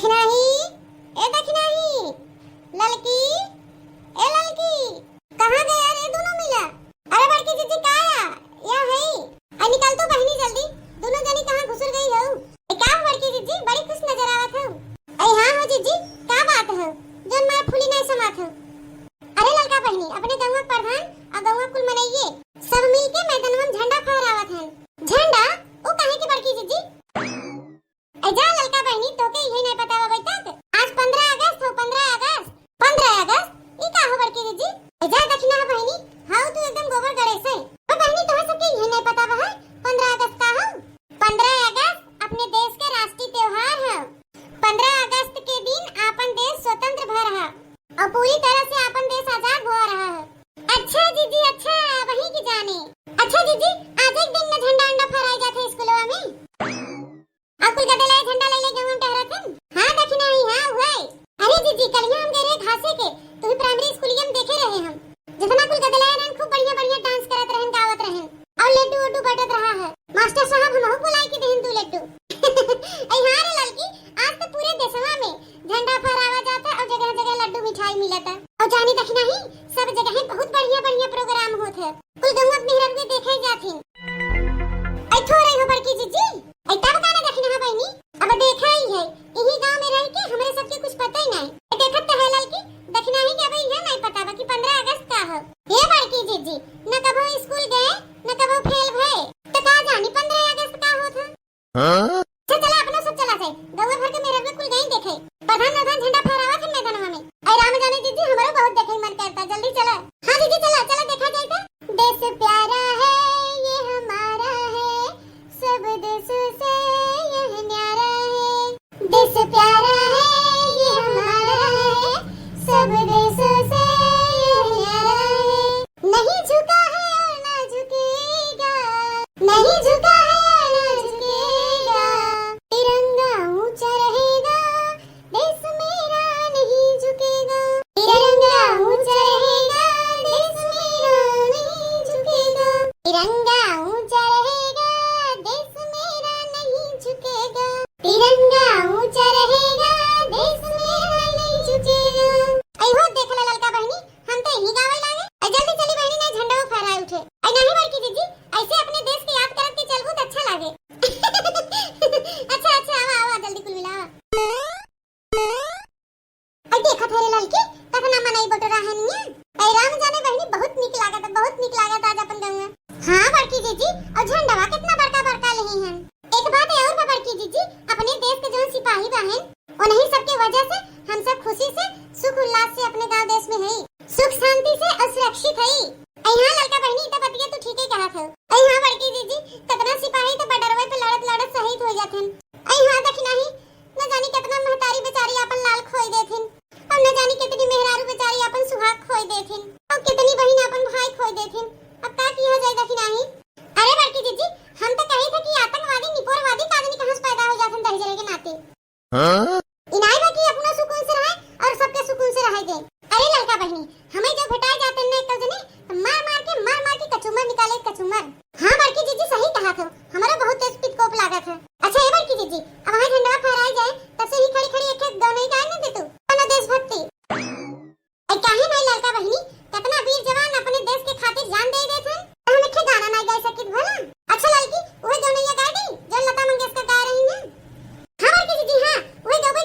दक्षिणाही, ए दक्षिणाही, ललकी, ए ललकी, कहाँ गया रे दोनों मिला? अरे बड़की जीजी का आया? या है? आई निकल तो बहनी जल्दी, दोनों जनी कहाँ घुसर गई हो? ए का बड़की जीजी बड़ी खुश नजर आवत हो। आई हां हो जीजी, का बात है? जोन मैं फूली नहीं समात हो। अरे ललका बहनी, अपने गांव के प्रधान और गांव कुल मनइए सब मिलके मैदान में झंडा फहरावत हैं। झंडा ओ काहे की बड़की जीजी? जा ललका बहनी, तोके यही नहीं पता होई तक आज 15 अगस्त हो। 15 अगस्त, 15 अगस्त ई का हो बड़की जीजी? जा दक्षिणा बहनी, हाउ तू एकदम गोबर गणेश है। ओ बहनी तोहे सबके यही नहीं पता बा है 15 अगस्त का हो। 15 अगस्त अपने देश के राष्ट्रीय त्योहार है। 15 अगस्त के दिन अपन देश स्वतंत्र भा रहा और पूरी तरह से अपन देश आजाद हो रहा है। अच्छा जीजी, अच्छा वही की जाने। अच्छा जीजी, आज एक दिन में झंडा अंडा फहराया जाते स्कूलवा में। आपको गदे लाए झंडा ले ले गांव में टहरत हन। हां दक्षिणा ही, हां हुए। अरे जीजी कलिया हम गए रे घासे के, तू प्राइमरी स्कूलिया में देखे रहे हम। जितना कुल गदे लाए रहन खूब बढ़िया बढ़िया डांस करत रहन, गावत रहन और लड्डू वड्डू बटत रहा है। मास्टर साहब हमहु बुलाई के देहन तू लड्डू। ए हां रे लड़की, आज तो पूरे देशवा में झंडा फहरावा जाता और जगह जगह लड्डू मिठाई मिलता। और जानी दक्षिणा ही सब जगह बहुत बढ़िया बढ़िया प्रोग्राम होत है। कुल गांव में मेहरन के देखे जाथिन। आई थोड़े हो बड़की जीजी, आई तब का ना दक्षिणा बहनी, अब देखा ही है यही गांव में रह के हमरे सबके कुछ पता ही नहीं। देखत तो है लड़की, दक्षिणा ही के भाई है नहीं पता बा कि 15 अगस्त का है। हे बड़की जीजी, न कबो स्कूल गए न कबो फेल भए, त का जानी 15 अगस्त का होत है। हां चला अपना सब चला जाए, गांव भर के मेरे में कुल गई देखे प्रधान झंडा फहरावत है मैदानवा में। आई राम जाने जीजी, हमरो बहुत देखे मन करता, जल्दी चला। हां जीजी चला चला, देखा जाए तो देश प्यारा है ये हमारा है, सब देशों से यह न्यारा है। देश प्यारा है ये हमारा है, सब देशों से यह न्यारा है। नहीं झुका है और ना झुकेगा, नहीं झुका है और ना झुकेगा, तिरंगा ऊंचा रहेगा, देश मेरा नहीं झुकेगा। तिरंगा ऊंचा रहेगा, देश मेरा नहीं झुकेगा। तिरंगा ऊंचा रहेगा, देश मेरा नहीं झुकेगा। तिरंगा ऊंचा रहेगा, देश मेरा नहीं झुकेगा। आई हो देख ले ललका बहनी, हम तो यही गावे लागे। आई जल्दी चली बहनी, ना झंडा फहराए उठे। आई नहीं बड़की जीजी, ऐसे अपने देश की याद करत के चलबू तो अच्छा लागे। अच्छा अच्छा आवा जल्दी कुल मिला। आई देखा थे ललकी, तखना मनई बटोरा है निया। आई राम जाने बहनी, बहुत निक लागत आज अपन गांव में। हां बड़की जीजी, और झंडा कितना बड़का बड़का लही हैं। एक बात और बा बड़की जीजी, अपने देश के जो सिपाही बहन उन्हीं सब के वजह से हम सब खुशी से सुख उल्लास से अपने गांव देश में है, सुख शांति से और सुरक्षित है। आई हां ललका बहनी, त बतिया तू ठीके कहा था। आई हां बड़की जीजी, कितना सिपाही तो बडरवे पे लड़त लड़त शहीद हो जाथन। आई हां दक्षिणा ही, न जानी कितना महतारी बेचारी अपन लाल खोई देथिन, और न जानी कितनी मेहरारू बेचारी अपन सुहाग खोई देथिन, और कितनी बहन अपन भाई खोई देथिन। अब का किया जाए दक्षिणा ही? अरे बड़की जीजी, हम तो कही थे कि आतंकवादी निपोरवादी काजनी कहां से पैदा हो जाथन दहजरे के नाते। हां इनाय बा कि अपना सुकून से रहे और सबके सुकून से रहे दे। अरे ललका बहनी, हमें जो भेटाए जाते न एक जने तो मार मार के कचुमर निकाले कचुमर। हां बड़की जीजी सही कहा था, हमारा बहुत तेज पिटकोप लागत है। अच्छा ये बड़की जीजी, अब वहां झंडा फहराए जाए तब से ही खड़ी खड़ी एक एक गाने गाए न दे तू अपना देशभक्ति। ए काहे नहीं ललका बहनी, कितना वीर जवान अपने देश के खातिर जान दे देथे, हम एक गाना नहीं गा सकित भला। अच्छा लड़की, ओए गाना गा दी जो लता मंगेशकर गा रही हैं। हां बड़की जीजी, हां ओए गावे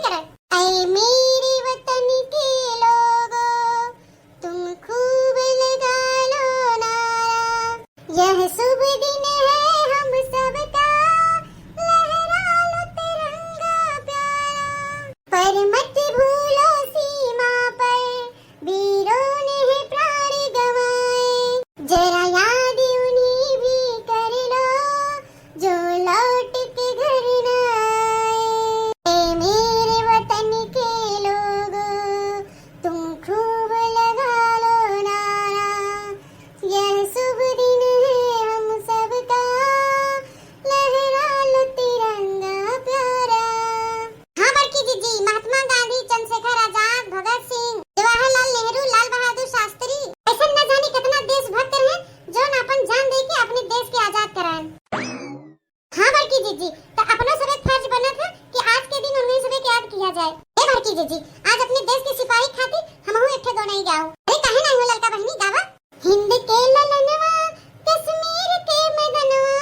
देखा जाए। ए भारती जीजी, आज अपने देश के सिपाही खातिर हमहू एक ठे गाना ही गाओ। अरे काहे ना हो ललका बहनी गावा। हिंद के ललनवा कश्मीर के मैदानवा,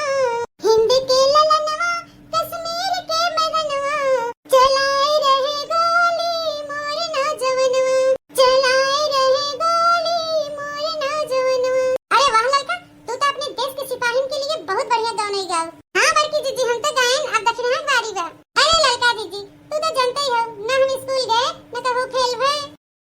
हिंद के ललनवा कश्मीर के मैदानवा, चलाए रहे गोली मोर नौजवानवा, चलाए रहे गोली मोर नौजवानवा। अरे वाह ललका, तू तो अपने देश के सिपाहियों के लिए बहुत बढ़िया गाना ही गाओ। हां बड़की जीजी, हम तो गायन, अब दक्षिणा बारी बा। अरे ललका जीजी, तू तो जानते ही हो ना, हम स्कूल गए ना कबो फेल भए।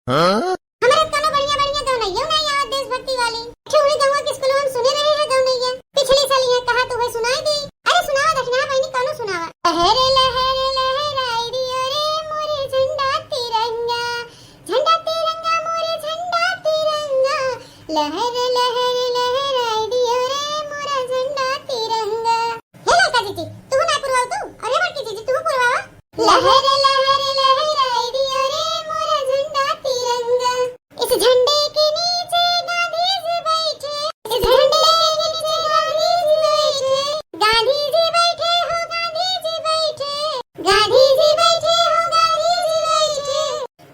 हां हमारे कोनो बढ़िया बढ़िया गाना यो नहीं आवत देशभक्ति वाली। छोड़ी गांव के स्कूल में हम सुने रहे हैं गानैया। पिछली साल ये कहा तो है सुनाई दी। अरे सुनाओ दक्षिणा बहनी, कोनो सुनावा। लहरे लहरे लहराई दियो रे मोरे झंडा तिरंगा, झंडा तिरंगा मोरे झंडा तिरंगा, लहरे लहरे लहराई दियो रे मोरा झंडा तिरंगा। हे ललका जीजी, तू ना पुरवाओ तू। अरे बड़की जीजी, तू पुरवाओ। लहरे लहरे लहराई दियो रे मोरा झंडा तिरंगा, इस झंडे के नीचे गांधी जी बैठे, इस झंडे के नीचे गांधी जी बैठे, गांधी जी बैठे हो गांधी जी बैठे, गांधी जी बैठे हो गांधी जी बैठे,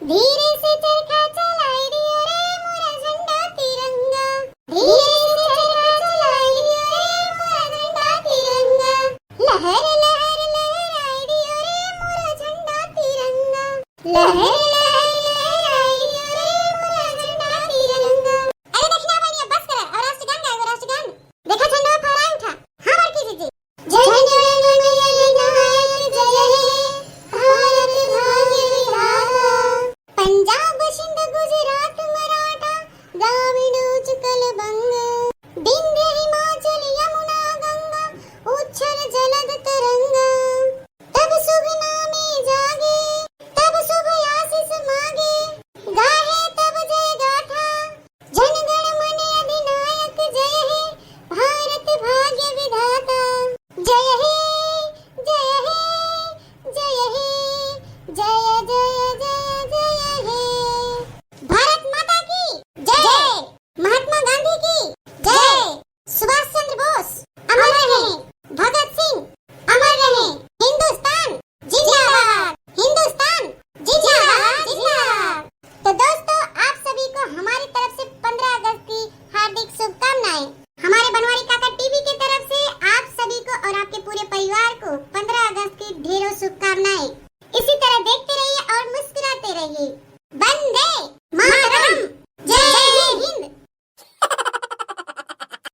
धीरे से चरखा चलाई दियो रे मोरा झंडा तिरंगा, धीरे से चरखा चलाई दियो रे मोरा झंडा तिरंगा, लहर लहर लहराई दियो रे मोरा झंडा तिरंगा, लहर